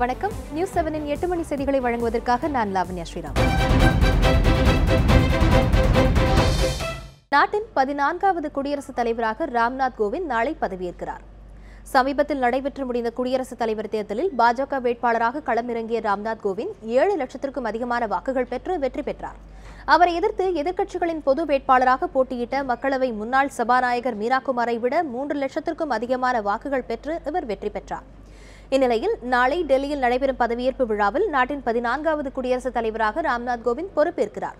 வணக்கம். நியூஸ் 7 இன் 8 மணி செய்திகளை வழங்குவதற்காக நான் லாவண்யா ஸ்ரீராம். நாட்டின் 14வது குடியரசுத் தலைவராக ராம்நாத் கோவிந்த் நாளை பதவியேற்கிறார். சமீபத்தில் நடைபெற்று முடிந்த குடியரசுத் தலைவர் தேர்தலில் பாஜக வேட்பாளராக களமிறங்கிய ராம்நாத் கோவிந்த் 7 லட்சத்திற்கும் அதிகமான வாக்குகள் பெற்று வெற்றி பெற்றார். அவரை எதிர்த்து எதிர்க்கட்சிகளின் பொது வேட்பாளராக போட்டியிட்ட மக்களவை முன்னாள் சபாநாயகர் மீராகுமாரை விட 3 லட்சத்திற்கும் அதிகமான வாக்குகள் பெற்று இவர் வெற்றி பெற்றார். இந்நிலையில் நாளை டெல்லியில் நடைபெறும் பதவியேற்பு விழாவில் நாட்டின் 14வது குடியரசுத் தலைவராக ராம்நாத் கோவிந்த் பொறுப்பேற்கிறார்.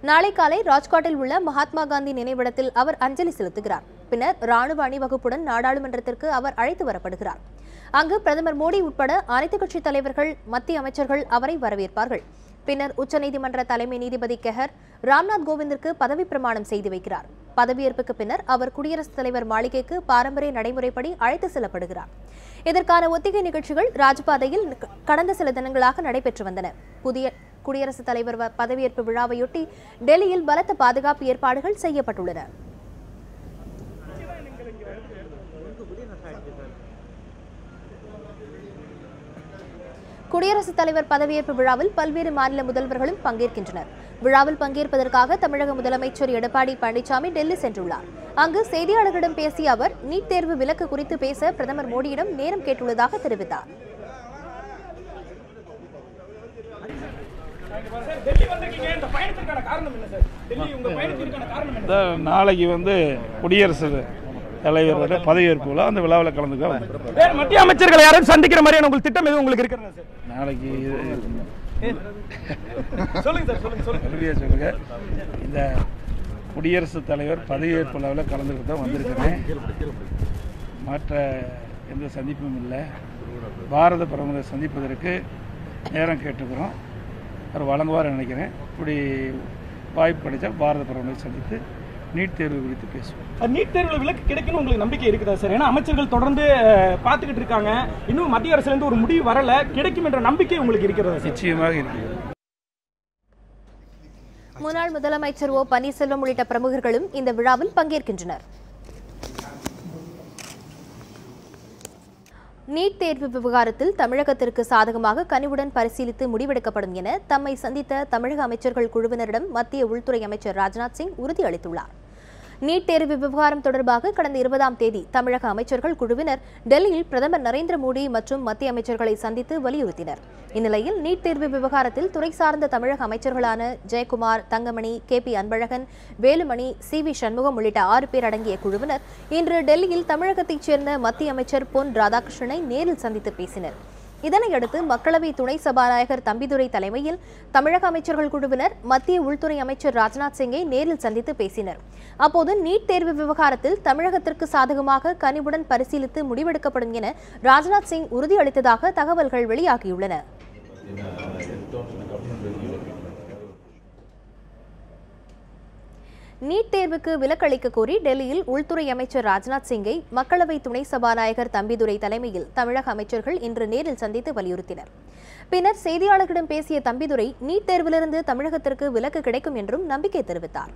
நாளை காலை ராஜ்காட்டில் உள்ள மகாத்மா காந்தி நினைவிடத்தில் அவர் அஞ்சலி செலுத்துகிறார். பின்னர் ராணுவ அணிவகுப்புடன் நாடாளுமன்றத்திற்கு அவர் அழைத்து வரப்படுகிறார். அங்கு பிரதமர் மோடி உட்பட அனைத்துக் கட்சித் தலைவர்கள், மத்திய அமைச்சர்கள் அவரை வரவேற்பார்கள். பின்னர் உச்சநீதிமன்ற தலைமை நீதிபதி கெஹர் ராம்நாத் கோவிந்திற்கு பதவி பிரமாணம் செய்து வைக்கிறார். பதவியேற்புக்கு பின்னர் அவர் குடியரசுத் தலைவர் மாளிகைக்கு பாரம்பரிய நடைமுறைப்படி அழைத்து செல்லப்படுகிறார். இதற்கான ஒத்திகை நிகழ்ச்சிகள் ராஜ்பாதையில் கடந்த சில தினங்களாக நடைபெற்று வந்தன. புதிய குடியரசுத் தலைவர் பதவியேற்பு விழாவையொட்டி டெல்லியில் பலத்த பாதுகாப்பு ஏற்பாடுகள் செய்யப்பட்டுள்ளன. குடியரசுத் தலைவர் பதவியேற்பு விழாவில் பல்வேறு மாநில முதல்வர்களும் பங்கேற்கின்றனர். விழாவில் பங்கேற்பதற்காக தமிழக முதலமைச்சர் எடப்பாடி பழனிசாமி டெல்லி சென்றுள்ளார். அங்கு செய்தியாளர்களிடம் பேசிய அவர் நீட் தேர்வு விலக்கு குறித்து பேச பிரதமர் மோடியிடம் நேரம் கேட்டுள்ளதாக தெரிவித்தார். நாளைக்கு குடியரசு தலைவரோட பதவியேற்பு விழா, அந்த விழாவில் கலந்துக்க மத்திய அமைச்சர்கள் யாரும் சந்திக்கிற மாதிரியான உங்களுக்கு திட்டம் எதுவும் உங்களுக்கு இருக்கிறதா சார்? நாளைக்கு சொல்லுங்க சார், சொல்லுங்க. இந்த குடியரசுத் தலைவர் பதவியேற்பு விழாவில் கலந்துக்கிட்டு தான் வந்திருக்கிறேன். மற்ற எந்த சந்திப்பும் இல்லை. பாரத பிரதமரை சந்திப்பதற்கு நேரம் கேட்டுக்கிறோம். அவர் வழங்குவார் நினைக்கிறேன். இப்படி வாய்ப்பு கிடைச்சா பாரத பிரதமரை சந்தித்து நீட் தேர்வு குறித்து பேசுவோம். நீட் தேர்வில் விலக்கு கிடைக்குன்னு உங்களுக்கு நம்பிக்கை இருக்குதா சார்? ஏன்னா அமைச்சர்கள் தொடர்ந்து பார்த்துக்கிட்டு இருக்காங்க. இன்னும் மத்திய அரசுல இருந்து ஒரு முடிவு வரல, கிடைக்கும் என்ற நம்பிக்கை உங்களுக்கு இருக்கிறதா? நிச்சயமாக இருக்கிறது. முன்னாள் முதலமைச்சர் ஓ பன்னீர்செல்வம் உள்ளிட்ட பிரமுகர்களும் இந்த விழாவில் பங்கேற்கின்றனர். நீட் தேர்வு விவகாரத்தில் தமிழகத்திற்கு சாதகமாக கனிவுடன் பரிசீலித்து முடிவெடுக்கப்படும் என தம்மை சந்தித்த தமிழக அமைச்சர்கள் குழுவினரிடம் மத்திய உள்துறை அமைச்சர் ராஜ்நாத் சிங் உறுதியளித்துள்ளார். நீட் தேர்வு விவகாரம் தொடர்பாக கடந்த 20ஆம் தேதி தமிழக அமைச்சர்கள் குழுவினர் டெல்லியில் பிரதமர் நரேந்திர மோடி மற்றும் மத்திய அமைச்சர்களை சந்தித்து வலியுறுத்தினர். இந்நிலையில் நீட் தேர்வு விவகாரத்தில் துறை சார்ந்த தமிழக அமைச்சர்களான ஜெயக்குமார், தங்கமணி, KP அன்பழகன், வேலுமணி, CV சண்முகம் உள்ளிட்ட 6 பேர் அடங்கிய குழுவினர் இன்று டெல்லியில் தமிழகத்தைச் சேர்ந்த மத்திய அமைச்சர் பொன் ராதாகிருஷ்ணனை நேரில் சந்தித்து பேசினர். இதனையடுத்து மக்களவை துணை சபாநாயகர் தம்பிதுரை தலைமையில் தமிழக அமைச்சர்கள் குழுவினர் மத்திய உள்துறை அமைச்சர் ராஜ்நாத் சிங்கை நேரில் சந்தித்து பேசினர். அப்போது நீட் தேர்வு விவகாரத்தில் தமிழகத்திற்கு சாதகமாக கனிவுடன் பரிசீலித்து முடிவெடுக்கப்படும் என ராஜ்நாத் சிங் உறுதியளித்ததாக தகவல்கள் வெளியாகியுள்ளன. நீட் தேர்வுக்கு விலக்களிக்க கோரி டெல்லியில் உள்துறை அமைச்சர் ராஜ்நாத் சிங்கை மக்களவை துணை சபாநாயகர் தம்பிதுரை தலைமையில் தமிழக அமைச்சர்கள் இன்று நேரில் சந்தித்து வலியுறுத்தினர். பின்னர் செய்தியாளர்களிடம் பேசிய தம்பிதுரை நீட் தேர்விலிருந்து தமிழகத்திற்கு விலக்கு கிடைக்கும் என்றும் நம்பிக்கை தெரிவித்தார்.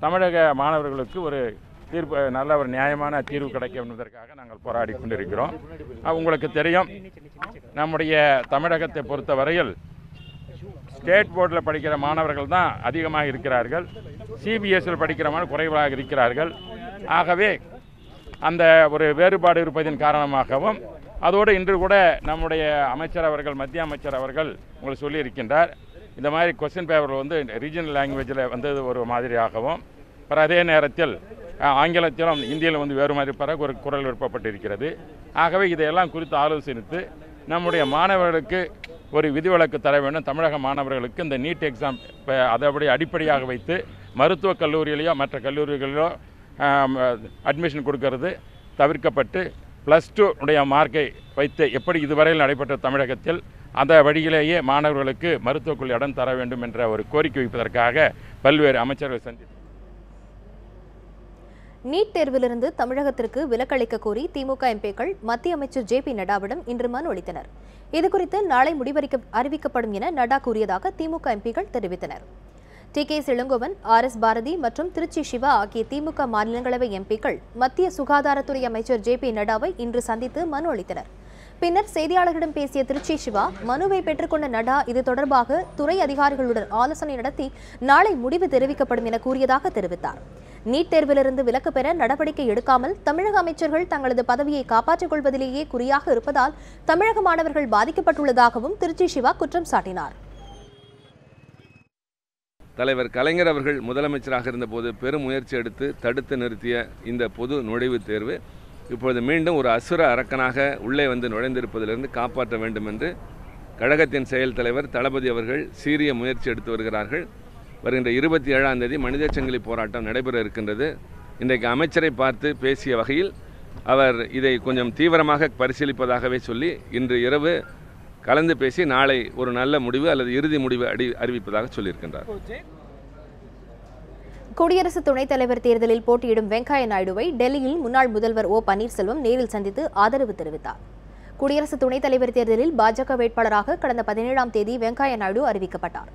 தமிழக மாணவர்களுக்கு ஒரு தீர்ப்பு, நல்ல ஒரு நியாயமான தீர்வு கிடைக்கும் என்பதற்காக நாங்கள் போராடி கொண்டிருக்கிறோம். உங்களுக்கு தெரியும், நம்முடைய தமிழகத்தை பொறுத்தவரையில் ஸ்டேட் போர்டில் படிக்கிற மாணவர்கள் தான் அதிகமாக இருக்கிறார்கள். CBSIயில் படிக்கிற மாணவர்கள் குறைவாக இருக்கிறார்கள். ஆகவே அந்த ஒரு வேறுபாடு இருப்பதன் காரணமாகவும், அதோடு இன்று கூட நம்முடைய அமைச்சர் அவர்கள், மத்திய அமைச்சர் அவர்கள் உங்களுக்கு சொல்லியிருக்கின்றார், இந்த மாதிரி கொஸ்டின் பேப்பர் ரீஜனல் லாங்குவேஜில் வந்தது ஒரு மாதிரியாகவும், அப்புறம் அதே நேரத்தில் ஆங்கிலத்திலும் இந்தியிலும் வேறு மாதிரி பிறகு ஒரு குரல் விருப்பப்பட்டிருக்கிறது. ஆகவே இதையெல்லாம் குறித்து ஆலோசித்து நம்முடைய மாணவர்களுக்கு ஒரு விதிவிலக்கு தர வேண்டும். தமிழக மாணவர்களுக்கு இந்த நீட் எக்ஸாம் அதைப்படி அடிப்படையாக வைத்து மருத்துவக் கல்லூரியிலையோ மற்ற கல்லூரிகளிலோ அட்மிஷன் கொடுக்கறது தவிர்க்கப்பட்டு +2 உடைய மார்க்கை வைத்து எப்படி இதுவரையில் நடைபெற்ற தமிழகத்தில் அந்த வழியிலேயே மாணவர்களுக்கு மருத்துவக்குள் இடம் தர வேண்டும் என்ற ஒரு கோரிக்கை வைப்பதற்காக பல்வேறு அமைச்சர்கள் சந்தித்து நீட் தேர்விலிருந்து தமிழகத்திற்கு விலக்களிக்க கோரி திமுக எம்பிக்கள் மத்திய அமைச்சர் JP நட்டாவிடம் இன்று மனு அளித்தனர். இதுகுறித்து நாளை அறிவிக்கப்படும் என நட்டா கூறியதாக திமுக எம்பிக்கள் தெரிவித்தனர். டி.கே. இளங்கோவன், ஆர்.எஸ். பாரதி மற்றும் திருச்சி சிவா ஆகிய திமுக மாநிலங்களவை எம்பிக்கள் மத்திய சுகாதாரத்துறை அமைச்சர் ஜே.பி. நட்டாவை இன்று சந்தித்து மனு அளித்தனர். பின்னர் செய்தியாளர்களிடம் பேசிய திருச்சி சிவா, மனுவை பெற்றுக்கொண்ட நட்டா இது தொடர்பாக துறை அதிகாரிகளுடன் ஆலோசனை நடத்தி நாளை முடிவு தெரிவிக்கப்படும் என கூறியதாக தெரிவித்தார். நீட் தேர்விலிருந்து விலக்கு பெற நடவடிக்கை எடுக்காமல் தமிழக அமைச்சர்கள் தங்களது பதவியை காப்பாற்றிக் கொள்வதிலேயே குறியாக இருப்பதால் தமிழக மாணவர்கள் பாதிக்கப்பட்டுள்ளதாகவும் திருச்சி சிவா குற்றம் சாட்டினார். தலைவர் கலைஞர் அவர்கள் முதலமைச்சராக இருந்தபோது பெரும் முயற்சி எடுத்து தடுத்து நிறுத்திய இந்த பொது நுழைவுத் தேர்வு இப்பொழுது மீண்டும் ஒரு அசுர அரக்கனாக உள்ளே வந்து நுழைந்திருப்பதிலிருந்து காப்பாற்ற வேண்டும் என்று கழகத்தின் செயல் தலைவர் தளபதி அவர்கள் சீரிய முயற்சி எடுத்து வருகிறார்கள். வருகின்ற 27ஆம் தேதி மனித சங்கிலி போராட்டம் நடைபெற இருக்கின்றது. இன்றைக்கு அமைச்சரை பார்த்து பேசிய வகையில் அவர் இதை கொஞ்சம் தீவிரமாக பரிசீலிப்பதாகவே சொல்லி இன்று இரவு கலந்து பேசி நாளை ஒரு நல்ல முடிவு அல்லது இறுதி முடிவு அறிவிப்பதாக சொல்லியிருக்கின்றார். குடியரசு துணைத் தலைவர் தேர்தலில் போட்டியிடும் வெங்கையா நாயுடுவை டெல்லியில் முன்னாள் முதல்வர் ஓ பன்னீர்செல்வம் நேரில் சந்தித்து ஆதரவு தெரிவித்தார். குடியரசு துணைத் தலைவர் தேர்தலில் பாஜக வேட்பாளராக கடந்த 17ஆம் தேதி வெங்கையா நாயுடு அறிவிக்கப்பட்டார்.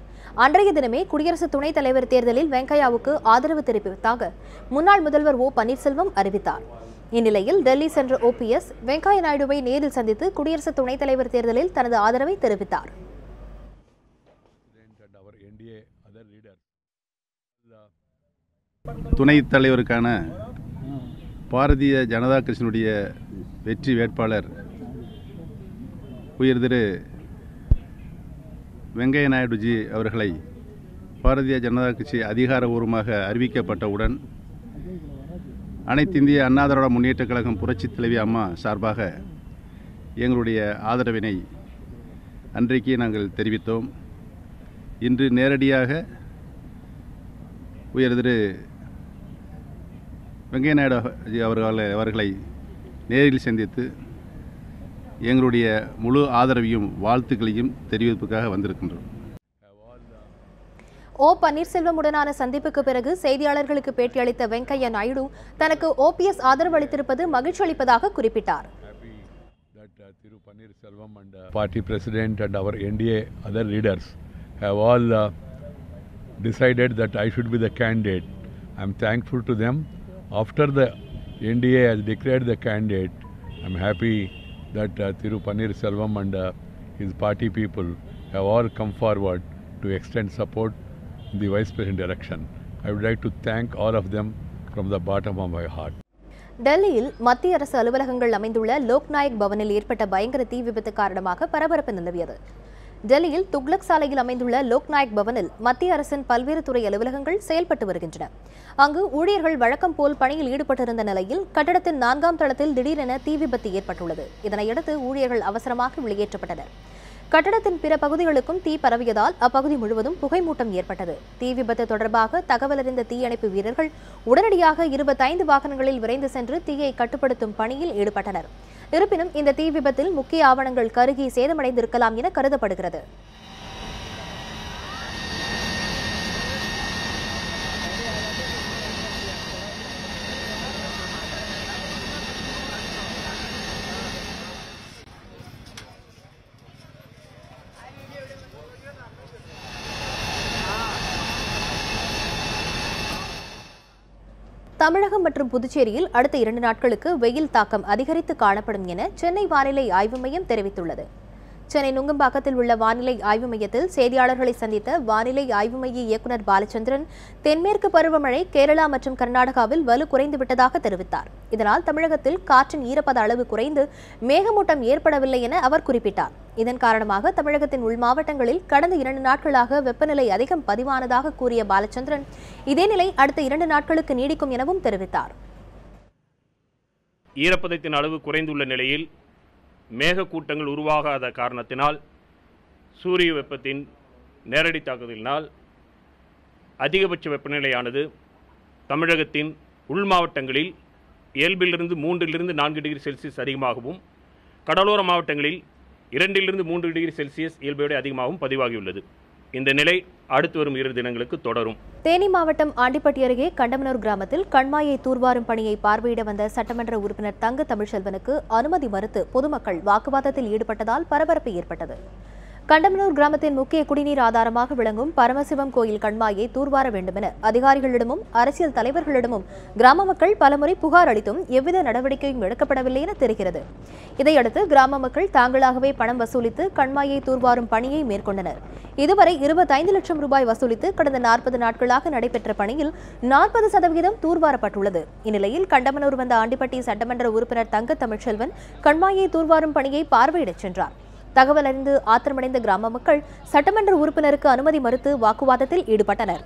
அன்றைய தினமே குடியரசு துணைத் தலைவர் தேர்தலில் வெங்கையாவுக்கு ஆதரவு தெரிவிப்பதாக முன்னாள் முதல்வர் ஓ பன்னீர்செல்வம் அறிவித்தார். இந்நிலையில் டெல்லி சென்ற OPS வெங்கையா நாயுடுவை நேரில் சந்தித்து குடியரசு துணைத் தலைவர் தேர்தலில் தனது ஆதரவை தெரிவித்தார். துணைத் தலைவருக்கான பாரதிய ஜனதா கட்சியினுடைய வெற்றி வேட்பாளர் உயர் திரு வெங்கையா நாயுடுஜி அவர்களை பாரதிய ஜனதா கட்சி அதிகாரபூர்வமாக அறிவிக்கப்பட்டவுடன் அனைத்து இந்திய அண்ணா திராவிட முன்னேற்றக் கழகம் புரட்சித் தலைவி அம்மா சார்பாக எங்களுடைய ஆதரவினை அன்றைக்கு நாங்கள் தெரிவித்தோம். இன்று நேரடியாக உயர் திரு வெங்கையா நாயுடு அவர்களை நேரில் சந்தித்து எங்களுடைய முழு ஆதரவையும் வாழ்த்துக்களையும் தெரிவிப்பதற்காக வந்திருக்கின்றோம். ஓ பன்னீர்செல்வமுடனான சந்திப்புக்கு பிறகு செய்தியாளர்களுக்கு பேட்டியளித்த வெங்கையா நாயுடு தனக்கு OPS ஆதரவு அளித்திருப்பது மகிழ்ச்சி அளிப்பதாக குறிப்பிட்டார். Party president and our NDA other leaders have all decided that I should be the candidate. I am thankful to them. After the NDA has declared the candidate, I am happy that Thiru Pannirselvam and his party people have all come forward to extend support in the Vice President election. I would like to thank all of them from the bottom of my heart. டெல்லியில் மத்திய அரசு அலுவலகங்கள் அமைந்துள்ள லோக்நாயக் பவனில் ஏற்பட்ட பயங்கர தீ விபத்து காரணமாக பரபரப்பு நிலவியது. டெல்லியில் துக்ளக் சாலையில் அமைந்துள்ள லோக்நாயக் பவனில் மத்திய அரசின் பல்வேறு துறை அலுவலகங்கள் செயல்பட்டு வருகின்றன. அங்கு ஊழியர்கள் வழக்கம் போல் பணியில் ஈடுபட்டிருந்த நிலையில் கட்டடத்தின் 4ஆம் தளத்தில் திடீரென தீ விபத்து ஏற்பட்டுள்ளது. இதனையடுத்து ஊழியர்கள் அவசரமாக வெளியேற்றப்பட்டனர். கட்டடத்தின் பிற பகுதிகளுக்கும் தீ பரவியதால் அப்பகுதி முழுவதும் புகைமூட்டம் ஏற்பட்டது. தீ விபத்து தொடர்பாக தகவல் அறிந்த தீயணைப்பு வீரர்கள் உடனடியாக 25 வாகனங்களில் விரைந்து சென்று தீயை கட்டுப்படுத்தும் பணியில் ஈடுபட்டனர். இருப்பினும் இந்த தீ விபத்தில் முக்கிய ஆவணங்கள் கருகி சேதமடைந்திருக்கலாம் என கருதப்படுகிறது. தமிழகம் மற்றும் புதுச்சேரியில் அடுத்த 2 நாட்களுக்கு வெயில் தாக்கம் அதிகரித்து காணப்படும் என சென்னை வானிலை ஆய்வு மையம் தெரிவித்துள்ளது. சென்னை நுங்கம்பாக்கத்தில் உள்ள வானிலை ஆய்வு மையத்தில் செய்தியாளர்களை சந்தித்த வானிலை ஆய்வு மைய இயக்குநர் பாலச்சந்திரன், தென்மேற்கு பருவமழை கேரளா மற்றும் கர்நாடகாவில் வலு குறைந்துவிட்டதாக தெரிவித்தார். இதனால் தமிழகத்தில் காற்றின் ஈரப்பத அளவு குறைந்து மேகமூட்டம் ஏற்படவில்லை என அவர் குறிப்பிட்டார். இதன் காரணமாக தமிழகத்தின் உள் மாவட்டங்களில் கடந்த 2 நாட்களாக வெப்பநிலை அதிகம் பதிவானதாக கூறிய பாலச்சந்திரன், இதே நிலை அடுத்த 2 நாட்களுக்கு நீடிக்கும் எனவும் தெரிவித்தார். ஈரப்பதத்தின் அளவு குறைந்துள்ள நிலையில் மேகக்கூட்டங்கள் உருவாகாத காரணத்தினால் சூரிய வெப்பத்தின் நேரடி தாக்குதலினால் அதிகபட்ச வெப்பநிலையானது தமிழகத்தின் உள் மாவட்டங்களில் இயல்பிலிருந்து 3 to 4 டிகிரி செல்சியஸ் அதிகமாகவும், கடலோர மாவட்டங்களில் 2 to 3 டிகிரி செல்சியஸ் இயல்பை விட அதிகமாகவும் பதிவாகியுள்ளது. இந்த நிலை அடுத்து வரும் 2 தினங்களுக்கு தொடரும். தேனி மாவட்டம் ஆண்டிப்பட்டி அருகே கண்டமனூர் கிராமத்தில் கண்மாயை தூர்வாரும் பணியை பார்வையிட வந்த சட்டமன்ற உறுப்பினர் தங்க தமிழ்ச்செல்வனுக்கு அனுமதி மறுத்து பொதுமக்கள் வாக்குவாதத்தில் ஈடுபட்டதால் பரபரப்பு ஏற்பட்டது. கண்டமனூர் கிராமத்தின் முக்கிய குடிநீர் ஆதாரமாக விளங்கும் பரமசிவம் கோயில் கண்மாயை தூர்வார வேண்டுமென அதிகாரிகளிடமும் அரசியல் தலைவர்களிடமும் கிராம மக்கள் பலமுறை புகார் அளித்தும் எவ்வித நடவடிக்கையும் எடுக்கப்படவில்லை என தெரிகிறது. இதையடுத்து கிராம மக்கள் தாங்களாகவே பணம் வசூலித்து கண்மாயை தூர்வாரும் பணியை மேற்கொண்டனர். இதுவரை 25 லட்சம் ரூபாய் வசூலித்து கடந்த 40 நாட்களாக நடைபெற்ற பணியில் 40% தூர்வாரப்பட்டுள்ளது. இந்நிலையில் கண்டமனூர் வந்த ஆண்டிப்பட்டி சட்டமன்ற உறுப்பினர் தங்க தமிழ்ச்செல்வன் கண்மாயை தூர்வாரும் பணியை பார்வையிடச் சென்றார். தகவல் அறிந்து ஆத்திரமடைந்த கிராம மக்கள் சட்டமன்ற உறுப்பினருக்கு அனுமதி மறுத்து வாக்குவாதத்தில் ஈடுபட்டனர்.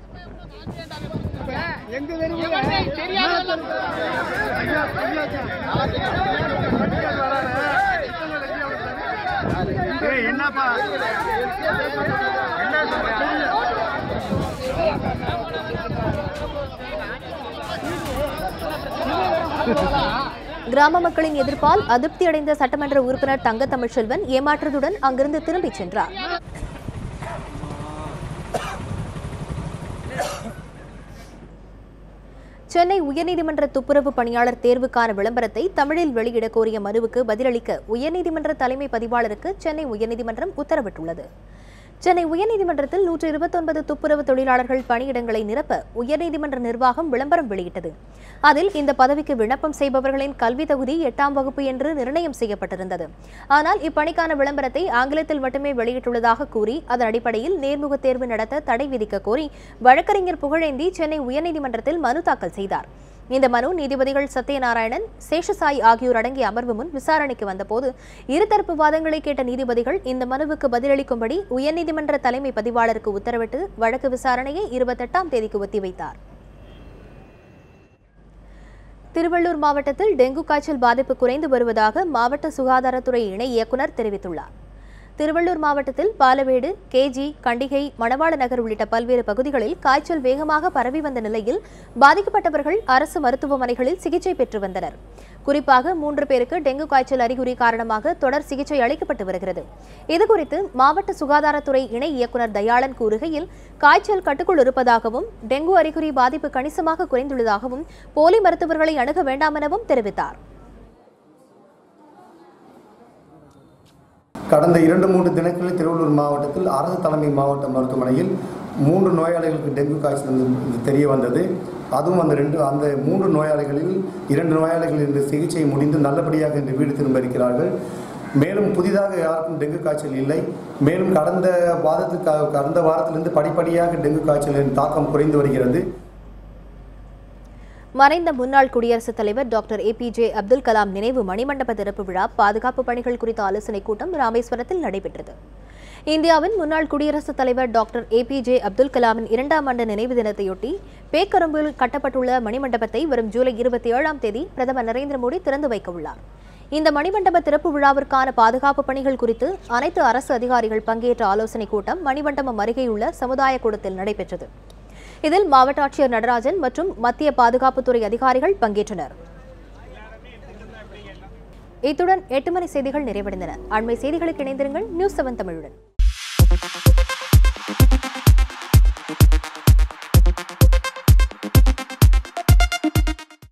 கிராம மக்களின் எதிர்ப்பால் அதிருப்தி அடைந்த சட்டமன்ற உறுப்பினர் தங்க தமிழ்ச்செல்வன் ஏமாற்றத்துடன் அங்கிருந்து திரும்பிச் சென்றார். சென்னை உயர்நீதிமன்ற துப்புரவு பணியாளர் தேர்வுக்கான விளம்பரத்தை தமிழில் வெளியிட கோரிய மனுவுக்கு பதிலளிக்க உயர்நீதிமன்ற தலைமை பதிவாளருக்கு சென்னை உயர்நீதிமன்றம் உத்தரவிட்டுள்ளது. சென்னை உயர்நீதிமன்றத்தில் 129 துப்புரவு தொழிலாளர்கள் பணியிடங்களை நிரப்ப உயர்நீதிமன்ற நிர்வாகம் விளம்பரம் வெளியிட்டது. அதில் இந்த பதவிக்கு விண்ணப்பம் செய்பவர்களின் கல்வி தகுதி 8ஆம் வகுப்பு என்று நிர்ணயம் செய்யப்பட்டிருந்தது. ஆனால் இப்பணிக்கான விளம்பரத்தை ஆங்கிலத்தில் மட்டுமே வெளியிட்டுள்ளதாக கூறி அதன் அடிப்படையில் நேர்முக தேர்வு நடத்த தடை விதிக்க கோரி வழக்கறிஞர் புகழேந்தி சென்னை உயர்நீதிமன்றத்தில் மனு தாக்கல் செய்தார். இந்த மனு நீதிபதிகள் சத்யநாராயணன், சேஷசாய் ஆகியோர் அடங்கிய அமர்வு முன் விசாரணைக்கு வந்தபோது இருதரப்பு வாதங்களை கேட்ட நீதிபதிகள் இந்த மனுவுக்கு பதிலளிக்கும்படி உயர்நீதிமன்ற தலைமை பதிவாளருக்கு உத்தரவிட்டு வழக்கு விசாரணையை 28ஆம் தேதிக்கு ஒத்திவைத்தார். திருவள்ளூர் மாவட்டத்தில் டெங்கு காய்ச்சல் பாதிப்பு குறைந்து வருவதாக மாவட்ட சுகாதாரத்துறை இணை இயக்குநர் தெரிவித்துள்ளார். திருவள்ளூர் மாவட்டத்தில் பாலவேடு, கேஜி, கண்டிகை, மணவாள நகர் உள்ளிட்ட பல்வேறு பகுதிகளில் காய்ச்சல் வேகமாக பரவி வந்த நிலையில் பாதிக்கப்பட்டவர்கள் அரசு மருத்துவமனைகளில் சிகிச்சை பெற்று வந்தனர். குறிப்பாக 3 பேருக்கு டெங்கு காய்ச்சல் அறிகுறி காரணமாக தொடர் சிகிச்சை அளிக்கப்பட்டு வருகிறது. இதுகுறித்து மாவட்ட சுகாதாரத்துறை இணை இயக்குநர் தயாளன் கூறுகையில், காய்ச்சல் கட்டுக்குள் இருப்பதாகவும் டெங்கு அறிகுறி பாதிப்பு கணிசமாக குறைந்துள்ளதாகவும் போலி மருத்துவர்களை அணுக வேண்டாம் எனவும் தெரிவித்தார். கடந்த 2-3 தினங்களில் திருவள்ளூர் மாவட்டத்தில் அரசு தலைமை மாவட்ட மருத்துவமனையில் 3 நோயாளிகளுக்கு டெங்கு காய்ச்சல் தெரிய வந்தது. அதுவும் அந்த 3 நோயாளிகளில் 2 நோயாளிகள் இந்த சிகிச்சை முடிந்து நல்லபடியாக இன்று வீடு திரும்ப இருக்கிறார்கள். மேலும் புதிதாக யாருக்கும் டெங்கு காய்ச்சல் இல்லை. மேலும் கடந்த வாரத்திலிருந்து படிப்படியாக டெங்கு காய்ச்சலின் தாக்கம் குறைந்து வருகிறது. மறைந்த முன்னாள் குடியரசுத் தலைவர் டாக்டர் APJ அப்துல் கலாம் நினைவு மணிமண்டப திறப்பு விழா பாதுகாப்பு பணிகள் குறித்த ஆலோசனைக் கூட்டம் ராமேஸ்வரத்தில் நடைபெற்றது. இந்தியாவின் முன்னாள் குடியரசுத் தலைவர் டாக்டர் APJ அப்துல் கலாமின் 2ஆம் ஆண்டு நினைவு தினத்தையொட்டி பேக்கரும்பில் கட்டப்பட்டுள்ள மணிமண்டபத்தை வரும் ஜூலை 27ஆம் தேதி பிரதமர் நரேந்திர மோடி திறந்து வைக்க உள்ளார். இந்த மணிமண்டப திறப்பு விழாவிற்கான பாதுகாப்பு பணிகள் குறித்து அனைத்து அரசு அதிகாரிகள் பங்கேற்ற ஆலோசனைக் கூட்டம் மணிமண்டபம் அருகேயுள்ள சமுதாய கூடத்தில் நடைபெற்றது. இதில் மாவட்ட ஆட்சியர் நடராஜன் மற்றும் மத்திய பாதுகாப்புத்துறை அதிகாரிகள் பங்கேற்றனர். இத்துடன் 8 மணி செய்திகள் நிறைவடைந்தன. அண்மை செய்திகளுக்கு இணைந்திருங்கள் நியூஸ் 7 தமிழுடன்.